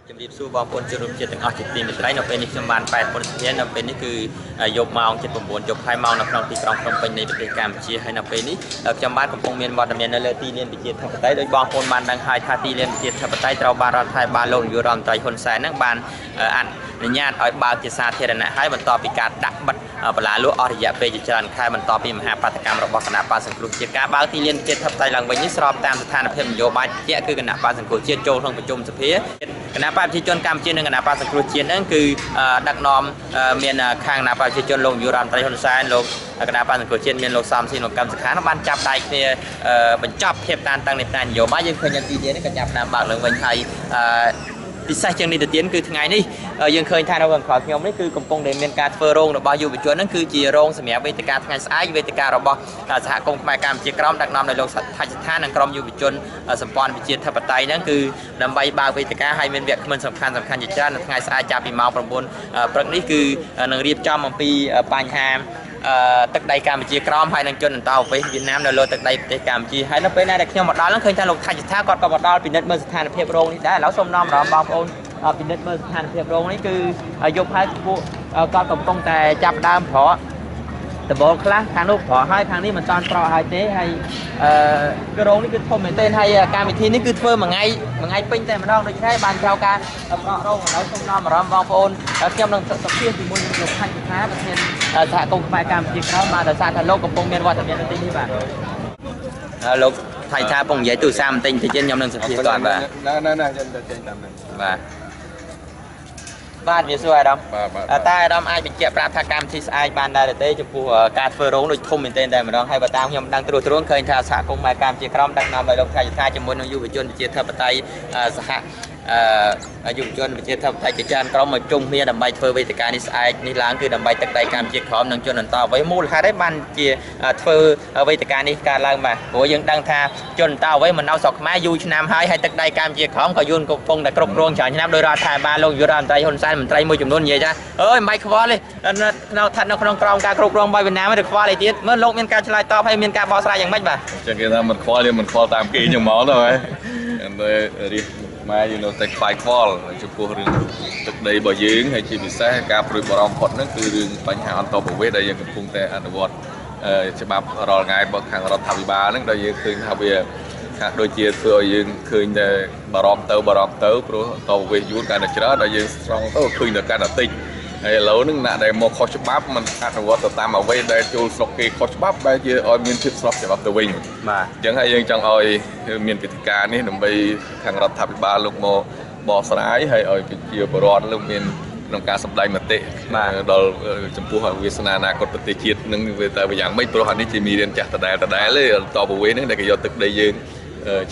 ជំរាបសួរបងប្អូនជនរួមជាតិទាំងអស់ជាទីមេត្រីនៅពេលនេះខ្ញុំបាន8ប៉ុនធាននៅពេលនេះគឺយប់ម៉ោង7:09យប់ហើយម៉ោងនៅក្នុងទីក្រុងភ្នំពេញនៃប្រទេសកម្ពុជាហើយនៅពេលនេះខ្ញុំបានកំពុងមានវត្តមាននៅលើទីលានវិជាធិបតេយ្យដោយបងប្អូនបានដឹងហើយថាទីលានវិជាធិបតេយ្យត្រូវបានរដ្ឋាភិបាលលោកនាយករដ្ឋមន្ត្រីហ៊ុនសែននឹងបានអនុញ្ញាតឲ្យបើកជាសាធារណៈហើយបន្ទាប់ពីការដាក់បិទបន្លាលក់អស់រយៈពេលជាច្រើនខែបន្ទាប់ពីមហាបាតកម្មរបស់គណៈបក្សសង្គ្រោះជាតិការបើកទីលានវិជាធិបតេយ្យឡើងវិញនេះស្របតាមស្ថានភាពនយោបាយជាក់គឺគណៈបក្សសង្គ្រោះជាតិចូលក្នុងប្រជុំសភាគណៈបកប្រជាជនកម្ពុជានិងគណៈបក្សសង្គ្រោះជាតិហ្នឹងគឺដឹកនាំមានខាងគណៈបកប្រជាជនលោកនាយករដ្ឋមន្ត្រីហ៊ុនសែនលោកគណៈបក្សសង្គ្រោះជាតិមានលោកសំស៊ីនលោកកឹមសុខាបានចាប់ដៃគ្នាបញ្ចប់ភាពតានតឹងនៃផ្នែកនយោបាយយើងឃើញទីលាននេះក៏ចាប់តាមបើកឡើងវិញហើយពិសេសជាងនេះទៅទៀតគឺថ្ងៃនេះយើងឃើញថានៅខាងក្រោយខ្ញុំនេះគឺកំពុងតែមានការធ្វើរោងរបស់យុវជនហ្នឹងគឺជារោងសម្រាប់វេទិកាថ្ងៃស្អែកវេទិការបស់សហគមន៍ខ្មែរកម្ពុជាក្រមដឹកនាំដោយលោកថាច់ស្ថាននិងក្រុមយុវជនសម្ព័ន្ធវិជាធិបតេយ្យហ្នឹងគឺដើម្បីបើកវេទិកាឲ្យមានវគ្គគ្មិនសំខាន់ជាច្រើននៅថ្ងៃស្អែកចាប់ពីម៉ោង9ព្រឹកនេះគឺនឹងរៀបចំអំពីបញ្ហាទឹកដីកម្ពុជាក្រមហើយនឹងជនអន្តោប្រវេសន៍វៀតណាមនៅលើទឹកដីប្រទេសកម្ពុជាហើយនៅពេលណាដែលខ្ញុំមកដល់ហ្នឹងឃើញថាលោកថាច់ស្ថាគាត់ក៏មកដល់ពិនិត្យមើលស្ថានភាពរោងនេះដែរឥឡូវសូមនាំអារម្មណ៍បងប្អូនពិនិត្យមើលស្ថានភាពរោងនេះគឺយប់ហើយពួកគាត់កំពុងតែចាប់ដើមប្រក់ដបខ្លះខាងនោះប្រក់ហើយខាងនេះមិនតាន់ប្រក់ហើយទេហើយគឺរោងនេះគឺធំមែនទែនហើយកម្មវិធីនេះគឺធ្វើមួយថ្ងៃពេញតែម្ដងដូច្នេះបានចូលការប្រក់រោងឥឡូវសូមនាំអារម្មណ៍បងប្អូនខ្ញុំនឹងសម្ភាសជាមួយនឹងលោកថាច់ស្ថាប្រធានសហគមន៍ខ្មែរកម្ពុជាក្រមមកដោយសារថាលោកកំពុងមានវត្តមាននៅទីនេះបាទលោកថៃថាពងនិយាយទូរស័ព្ទបន្តិចខ្ញុំនឹងសម្ភាសគាត់បាទណាខ្ញុំទៅចេញតាមហ្នឹងបាទវាសួរអាដាមតែអាដាមអាចបញ្ជាក់ប្រាប់ថាកម្មវិធីស្អែកបានដែរទេចំពោះការធ្វើរោងដូចធំមែនទែនតែម្ដងហើយបើតាមខ្ញុំដឹងត្រួសត្រាងឃើញថាសហគមន៍ខ្មែរកម្ពុជាក្រមដឹកនាំដោយលោកថាយុធាជាមួយនឹងយុវជនវិជាធិបតេយ្យសហយុវជនវិជាធិបតេយ្យជាច្រើនក្រុមមកជុំគ្នាដើម្បីធ្វើវេទិកានេះស្អែកនេះឡើងគឺដើម្បីទឹកដីកម្ពុជាក្រមនិងជនអន្តោប្រវេសន៍មូលហេតុឯបានជាធ្វើវេទិកានេះកើតឡើងបាទព្រោះយើងដឹងថាជនអន្តោប្រវេសន៍មិននៅស្រុកខ្មែរយូរឆ្នាំហើយទឹកដីកម្ពុជាក្រមក៏យូរកំពុងតែគ្រប់គ្រងច្រើនឆ្នាំដោយរដ្ឋាភិបាលលោកនាយករដ្ឋមន្ត្រីហ៊ុនសែនមន្ត្រីមួយចំនួននិយាយថាអើយមិនបាច់ខ្វល់ទេនៅក្នុងក្រមការគ្រប់គ្រងរបស់វៀតណាមទៅខ្វល់អីទៀតមើលលោកមានការឆ្លើយតបហើយមានការបកស្រាយយ៉ាងម៉េចបាទចឹងគេថាមិនខ្វល់យើងមិនខ្វល់តាមគេចឹងមកទៅហើយតែរៀបម៉ែយើងនៅតែខ្វាយខ្វល់ចំពោះរឿងទឹកដីរបស់យើងហើយជាពិសេសការព្រួយបារម្ភផុតហ្នឹងគឺរឿងបញ្ហាអន្តរប្រវេសន៍ដែលយើងកំពុងតែអនុវត្តច្បាប់រាល់ថ្ងៃរបស់ខាងរដ្ឋាភិបាលហ្នឹងដែលយើងឃើញថាវាហាក់ដូចជាធ្វើឲ្យយើងឃើញតែបារម្ភទៅព្រោះអន្តរប្រវេសន៍យូរកាន់តែច្រើនដល់យើងស្រង់ទៅឃើញតែកាន់តែតិចហើយឥឡូវហ្នឹងអ្នកដែលមកខុសច្បាប់មិនអនុវត្តទៅតាមអ្វីដែលចូលស្រុកគេខុសច្បាប់បែរជាឲ្យមានភាពស្របច្បាប់ទៅវិញបាទអញ្ចឹងហើយយើងចង់ឲ្យមានវិធីការនេះដើម្បីខាងរដ្ឋាភិបាលលោកមកបកស្រាយហើយឲ្យប្រជាពលរដ្ឋលោកមានក្នុងការសម្ដែងមតិដល់ចំពោះវាសនាអនាគតប្រទេសជាតិនឹងវាទៅយ៉ាងម៉េចព្រោះអានេះជាមេរៀនចាស់ដដែលទេតបវេហ្នឹងដែលគេយកទឹកដីយើ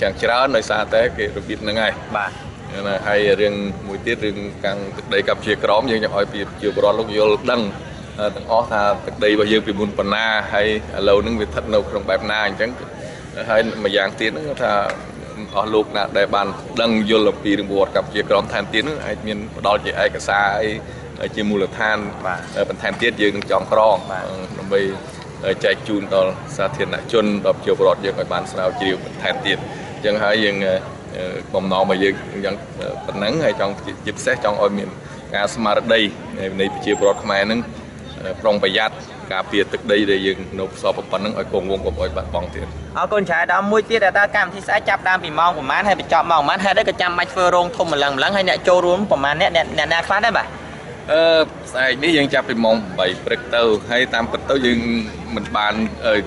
ងយ៉ាងច្រើនដោយសារតែគេរបៀបហ្នឹងហើយបាទហើយរឿងមួយទៀតរឿងខាងទឹកដីកម្ពុជាក្រមយើងចង់ឲ្យប្រជាពលរដ្ឋលោកយល់ដឹងទាំងអស់ថាទឹកដីរបស់យើងពីមុនប៉ុណ្ណាហើយឥឡូវហ្នឹងវាស្ថិតនៅក្នុងបែបណាអញ្ចឹងហើយមួយយ៉ាងទៀតហ្នឹងថាអស់លោកណាដែលបានដឹងយល់អំពីរឿងប្រវត្តិកម្ពុជាក្រមថែមទៀតហ្នឹងអាចមានផ្ដល់ជាឯកសារអីជាមូលដ្ឋានបន្ថែមទៀតយើងនឹងចងក្រងដើម្បីចែកជូនដល់សាធារណជនដល់ប្រជាពលរដ្ឋយើងឲ្យបានស្រាវជ្រាវបន្ថែមទៀតអញ្ចឹងហើយយើងបំណងរបស់យើងយ៉ាងប៉ុណ្ណឹងហើយចង់ជាពិសេសចង់ឲ្យមានការស្មារតីនៃប្រជាពលរដ្ឋខ្មែរហ្នឹងប្រុងប្រយ័ត្នការពារទឹកដីដែលយើងនៅផ្សព្វប៉ុណ្ណឹងឲ្យគង់វង្សកុំឲ្យបាត់បង់ទៀតអរគុណច្រើនដល់មួយទៀតតើកម្មវិធីស្អែកចាប់ដើមពីម៉ោងប្រហែលហើយបញ្ចប់ម៉ោងប្រហែលហេតុអីក៏ចាំបាច់ធ្វើរោងធំម្លឹងហើយអ្នកចូលរួមប្រហែលអ្នកណាខ្លះដែរបាទស្អែកនេះយើងចាប់ពីម៉ោង8ព្រឹកទៅហើយតាមពិតទៅយើងមិនបា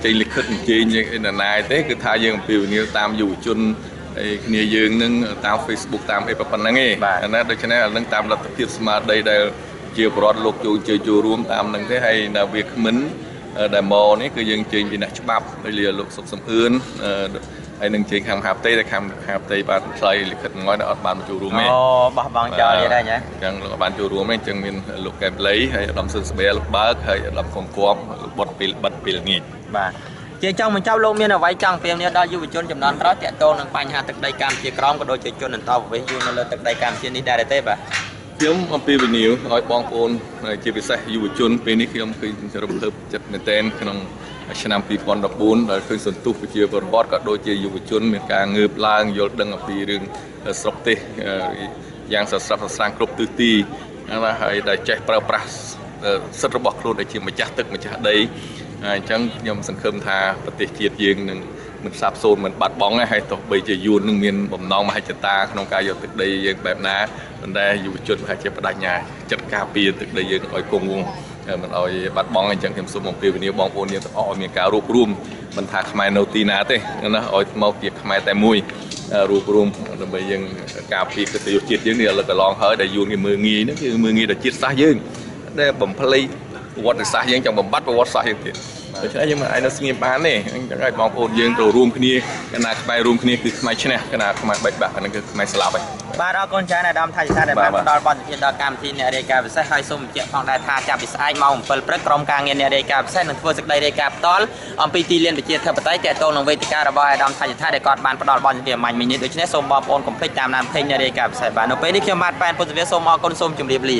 នចេញលិខិតអញ្ជើញណាណាទេគឺថាយើងអំពាវនាវតាមយុវជនហើយគ្នាយើងនឹងតាម Facebook តាមអីប៉ុណ្ណឹងឯងណាដូច្នេះអានឹងតាមលទ្ធភាពស្មារតីដែលជាប្រវត្តិលោកចូលរួមតាមនឹងទេហើយនៅវាគ្មិនដែលមកនេះគឺយើងជើញពីអ្នកច្បាប់ដូចជាលោកសុកសំអឿនហើយនឹងជើញខាងមហាផ្ទៃតែខាងមហាផ្ទៃបានឆ្លើយលិខិតមកអត់បានចូលរួមទេបោះបង់ចោលទៀតហើយណាអញ្ចឹងលោកបានចូលរួមទេអញ្ចឹងមានលោកកែបលីហើយឧត្តមសុនស្បែលោកបើកហើយឧត្តមគង្គប់លោកបុតពីបិទពីល្ងាចបាទជាចង់បញ្ចប់លោកមានអ្វីចង់ព្រាមនេះដល់យុវជនចំនួនក្រោយតាក់ទងនឹងបញ្ហាទឹកដីកម្ពុជាក្រមក៏ដូចជាជនអន្តោប្រវេសន៍យូរនៅលើទឹកដីកម្ពុជានេះដែរទេបាទខ្ញុំអំពាវនាវឲ្យបងប្អូនជាពិសេសយុវជនពេលនេះខ្ញុំឃើញរំភើបចិត្តមែនទែនក្នុងឆ្នាំ2014ដែលឃើញសន្ទុះប្រជាពលរដ្ឋក៏ដូចជាយុវជនមានការងើបឡើងយល់ដឹងអំពីរឿងស្រុកទេស យ៉ាងសស្រាប់សស្រាំងគ្រប់ទិសទីណាហើយដែលចេះប្រើប្រាស់សិទ្ធិរបស់ខ្លួនដែលជាម្ចាស់ទឹកម្ចាស់ដីអញ្ចឹងខ្ញុំសង្ឃឹមថាប្រទេសជាតិយើងនឹងមិនសាបសូន្យមិនបាត់បង់ទេហើយទោះបីជាយួននឹងមានបំណងមហិច្ឆតាក្នុងការយកទឹកដីយើងបែបណាប៉ុន្តែយុវជនប្រហែលជាបដិញ្ញាចិត្តការពារទឹកដីយើងឲ្យគង់វង្សមិនឲ្យបាត់បង់អញ្ចឹងខ្ញុំសូមអំពាវនាវបងប្អូនយើងទាំងអស់ឲ្យមានការរួបរวมមិនថាខ្មែរនៅទីណាទេណាឲ្យមកជាខ្មែរតែមួយរួបរวมដើម្បីយើងការពារកិត្តិយសជាតិយើងនេះឥឡូវកន្លងហើយដែលយួនគេមើលងាយហ្នឹងគឺមើលងាយដល់ជាតិសាសន៍យើងដែលបំភ្លៃប្រវត្តិសាស្ត្រយើងចង់បំបត្តិប្រវត្តិសាស្ត្រយើងទៀតដូច្នេះយើងមិនអាចនៅស្ងៀមបានទេអញ្ចឹងឲ្យបងប្អូនយើងទៅរួមគ្នាកណាខ្មែររួមគ្នាគឺខ្មែរឈ្នះកណាខ្មែរបែកបាក់អាហ្នឹងគឺខ្មែរស្លាប់ហើយបាទអរគុណច្រើនអាដាមថាជាដែលបានផ្ដល់បទសម្ភាសន៍ដល់កម្មវិធីអ្នករាយការណ៍ពិសេសហើយសូមបញ្ជាក់ផងដែរថាចាប់ពីស្អែកម៉ោង 7 ព្រឹកក្រុមការងារអ្នករាយការណ៍ពិសេសនឹងធ្វើសេចក្តីរាយការណ៍ផ្ទាល់អំពីទីលានប្រជាធិបតេយ្យទាក់ទងនឹងវេទិការបស់អាដាមថាជាដែលគាត់បានផ្ដល់បទសម្ភាសន៍មាញ់មិញនេះដូច្នេះសូមបងប្អូនកុំភ្លេចតាមដានเพลงអ្នករាយការណ៍ពិសេសបាទនៅពេលនេះខ្ញុំបាទប៉ែនពុទ្ធវិទ្យាសូមអរគុណសូមជម្រាបលា